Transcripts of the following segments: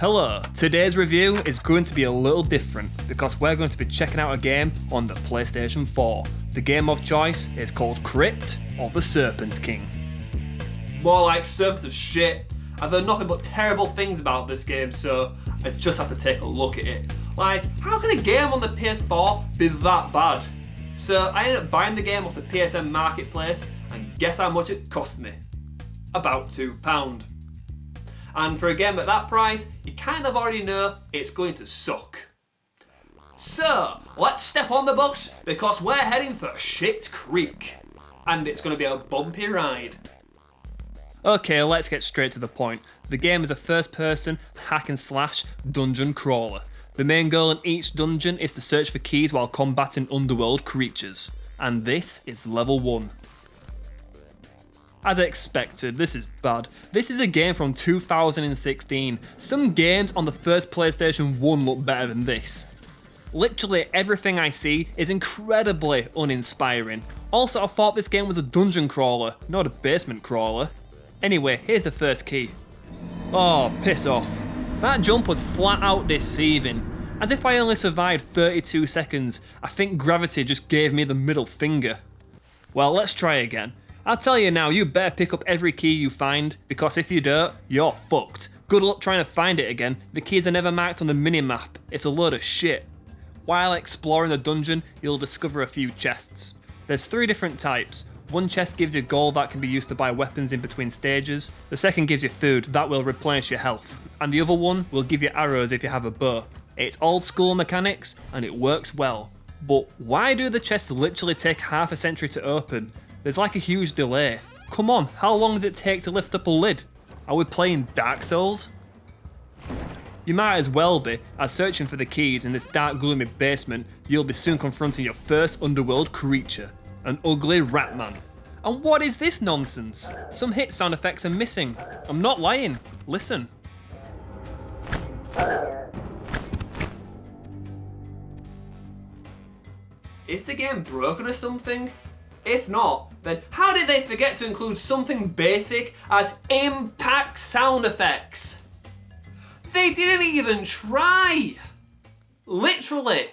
Hello, today's review is going to be a little different because we're going to be checking out a game on the PlayStation 4. The game of choice is called Crypt or the Serpent King. More like Serpent of shit. I've heard nothing but terrible things about this game, so I just have to take a look at it. Like, how can a game on the PS4 be that bad? So I ended up buying the game off the PSN marketplace, and guess how much it cost me? About £2. And for a game at that price, you kind of already know it's going to suck. So, let's step on the bus, because we're heading for Shit Creek. And it's going to be a bumpy ride. Okay, let's get straight to the point. The game is a first-person hack and slash dungeon crawler. The main goal in each dungeon is to search for keys while combating underworld creatures. And this is level 1. As expected, this is bad. This is a game from 2016. Some games on the first PlayStation 1 look better than this. Literally everything I see is incredibly uninspiring. Also, I thought this game was a dungeon crawler, not a basement crawler. Anyway, here's the first key. Oh, piss off. That jump was flat out deceiving. As if I only survived 32 seconds, I think gravity just gave me the middle finger. Well, let's try again. I'll tell you now, you better pick up every key you find, because if you don't, you're fucked. Good luck trying to find it again. The keys are never marked on the minimap. It's a load of shit. While exploring the dungeon, you'll discover a few chests. There's 3 different types. One chest gives you gold that can be used to buy weapons in between stages. The second gives you food that will replenish your health. And the other one will give you arrows if you have a bow. It's old school mechanics and it works well. But why do the chests literally take half a century to open? There's like a huge delay. Come on, how long does it take to lift up a lid? Are we playing Dark Souls? You might as well be, as searching for the keys in this dark gloomy basement, you'll be soon confronting your first underworld creature. An ugly rat man. And what is this nonsense? Some hit sound effects are missing. I'm not lying. Listen. Is the game broken or something? If not, then how did they forget to include something basic as impact sound effects? They didn't even try! Literally!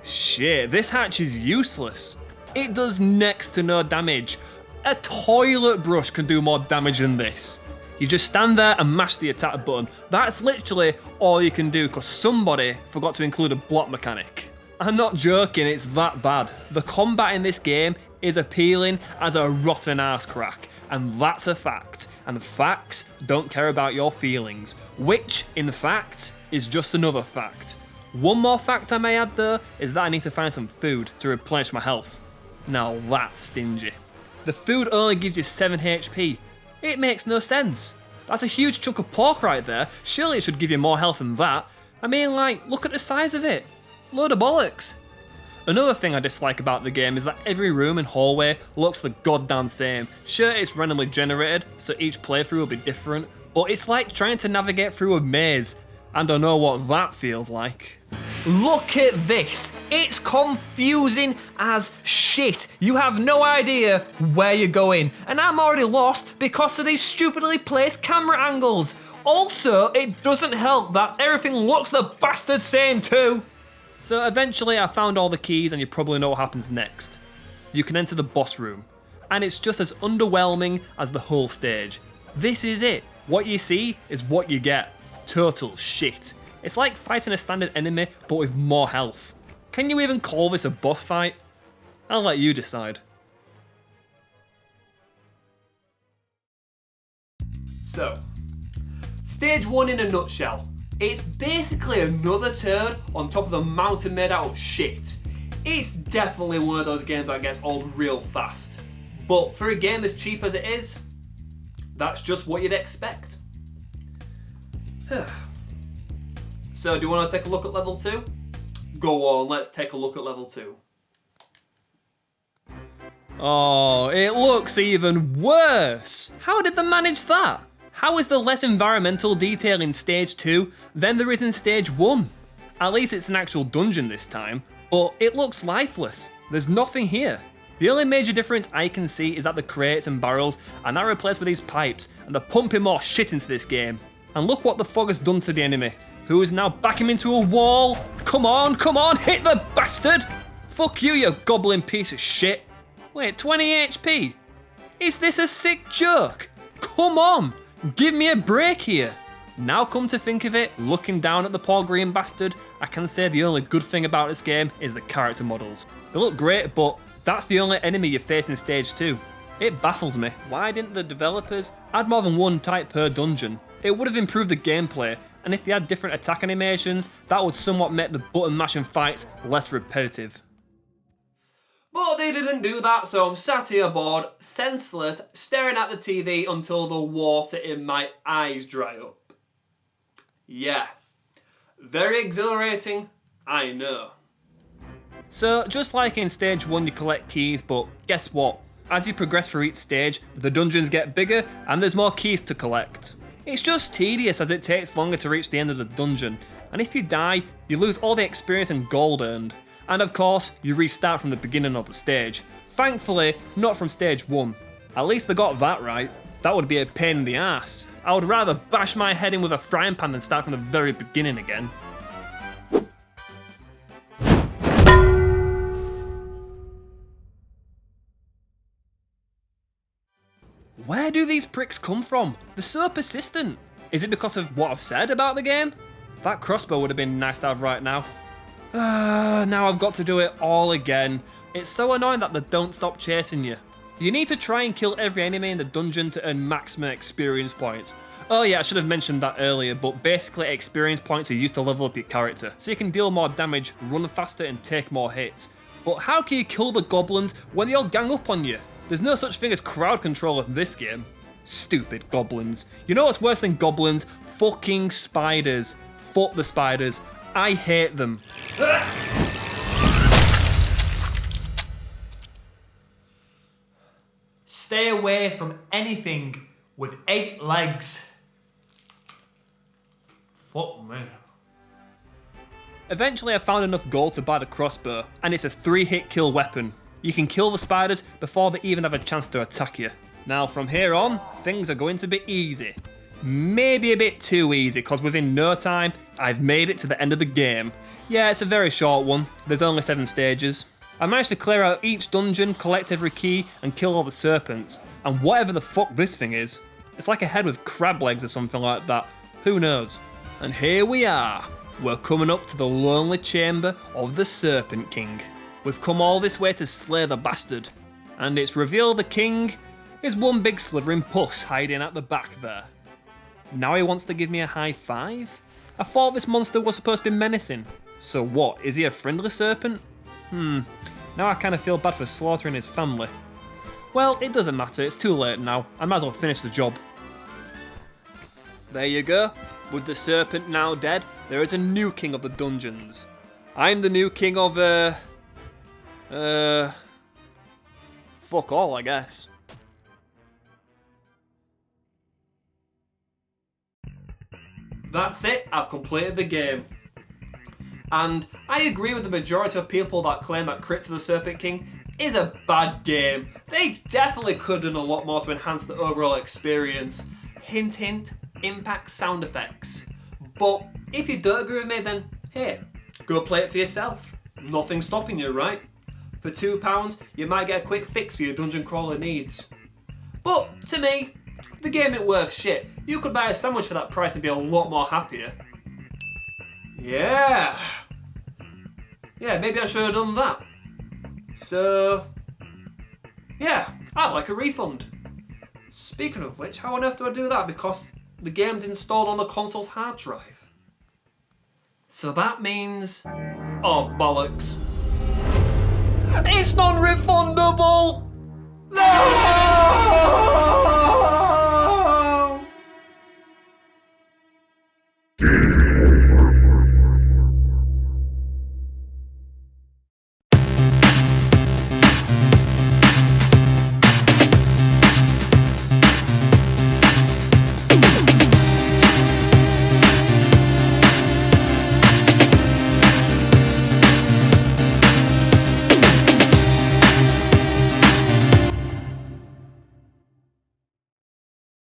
Shit, this hatch is useless. It does next to no damage. A toilet brush can do more damage than this. You just stand there and mash the attack button. That's literally all you can do because somebody forgot to include a block mechanic. I'm not joking, it's that bad. The combat in this game is appealing as a rotten ass crack, and that's a fact. And facts don't care about your feelings, which, in fact, is just another fact. One more fact I may add though, is that I need to find some food to replenish my health. Now that's stingy. The food only gives you 7 HP. It makes no sense. That's a huge chunk of pork right there, surely it should give you more health than that. I mean, like, look at the size of it. Load of bollocks. Another thing I dislike about the game is that every room and hallway looks the goddamn same. Sure, it's randomly generated, so each playthrough will be different, but it's like trying to navigate through a maze, and I know what that feels like. Look at this! It's confusing as shit! You have no idea where you're going, and I'm already lost because of these stupidly placed camera angles. Also, it doesn't help that everything looks the bastard same too. So eventually I found all the keys and you probably know what happens next. You can enter the boss room, and it's just as underwhelming as the whole stage. This is it. What you see is what you get. Total shit. It's like fighting a standard enemy but with more health. Can you even call this a boss fight? I'll let you decide. So, stage 1 in a nutshell. It's basically another turd on top of a mountain made out of shit. It's definitely one of those games that gets old real fast. But for a game as cheap as it is, that's just what you'd expect. So, do you want to take a look at level 2? Go on, let's take a look at level 2. Oh, it looks even worse. How did they manage that? How is there less environmental detail in stage 2 than there is in stage 1? At least it's an actual dungeon this time, but it looks lifeless. There's nothing here. The only major difference I can see is that the crates and barrels are now replaced with these pipes, and they're pumping more shit into this game. And look what the fog has done to the enemy, who is now backing him into a wall. Come on, hit the bastard! Fuck you, you goblin piece of shit. Wait, 20 HP? Is this a sick joke? Come on, give me a break here. Now come to think of it, looking down at the poor green bastard, I can say the only good thing about this game is the character models. They look great, but that's the only enemy you face in stage 2. It baffles me. Why didn't the developers add more than one type per dungeon? It would have improved the gameplay, and if they had different attack animations, that would somewhat make the button mashing fights less repetitive. But they didn't do that, so I'm sat here bored, senseless, staring at the TV until the water in my eyes dry up. Yeah, very exhilarating, I know. So, just like in stage 1 you collect keys, but guess what? As you progress through each stage, the dungeons get bigger and there's more keys to collect. It's just tedious as it takes longer to reach the end of the dungeon, and if you die, you lose all the experience and gold earned. And of course, you restart from the beginning of the stage. Thankfully, not from stage 1. At least they got that right. That would be a pain in the ass. I would rather bash my head in with a frying pan than start from the very beginning again. Where do these pricks come from? They're so persistent. Is it because of what I've said about the game? That crossbow would have been nice to have right now. Now I've got to do it all again. It's so annoying that they don't stop chasing you. You need to try and kill every enemy in the dungeon to earn maximum experience points. Oh yeah, I should have mentioned that earlier, but basically experience points are used to level up your character, so you can deal more damage, run faster and take more hits. But how can you kill the goblins when they all gang up on you? There's no such thing as crowd control in this game. Stupid goblins. You know what's worse than goblins? Fucking spiders. Fuck the spiders. I hate them. Stay away from anything with 8 legs. Fuck me. Eventually I found enough gold to buy the crossbow, and it's a 3-hit kill weapon. You can kill the spiders before they even have a chance to attack you. Now from here on, things are going to be easy. Maybe a bit too easy, because within no time, I've made it to the end of the game. Yeah, it's a very short one. There's only 7 stages. I managed to clear out each dungeon, collect every key, and kill all the serpents. And whatever the fuck this thing is. It's like a head with crab legs or something like that. Who knows? And here we are. We're coming up to the lonely chamber of the Serpent King. We've come all this way to slay the bastard. And it's revealed the king is one big slithering puss hiding at the back there. Now he wants to give me a high five? I thought this monster was supposed to be menacing. So what, is he a friendly serpent? Now I kind of feel bad for slaughtering his family. Well, it doesn't matter, it's too late now. I might as well finish the job. There you go. With the serpent now dead, there is a new king of the dungeons. I'm the new king of, fuck all, I guess. That's it, I've completed the game. And I agree with the majority of people that claim that Crypt of the Serpent King is a bad game. They definitely could have done a lot more to enhance the overall experience. Hint hint, impact sound effects. But if you don't agree with me, then hey, go play it for yourself. Nothing's stopping you, right? For £2, you might get a quick fix for your dungeon crawler needs. But to me, the game ain't worth shit. You could buy a sandwich for that price and be a lot more happier. Yeah, maybe I should have done that. So, yeah, I'd like a refund. Speaking of which, how on earth do I do that? Because the game's installed on the console's hard drive. So that means... oh, bollocks. It's non-refundable! No!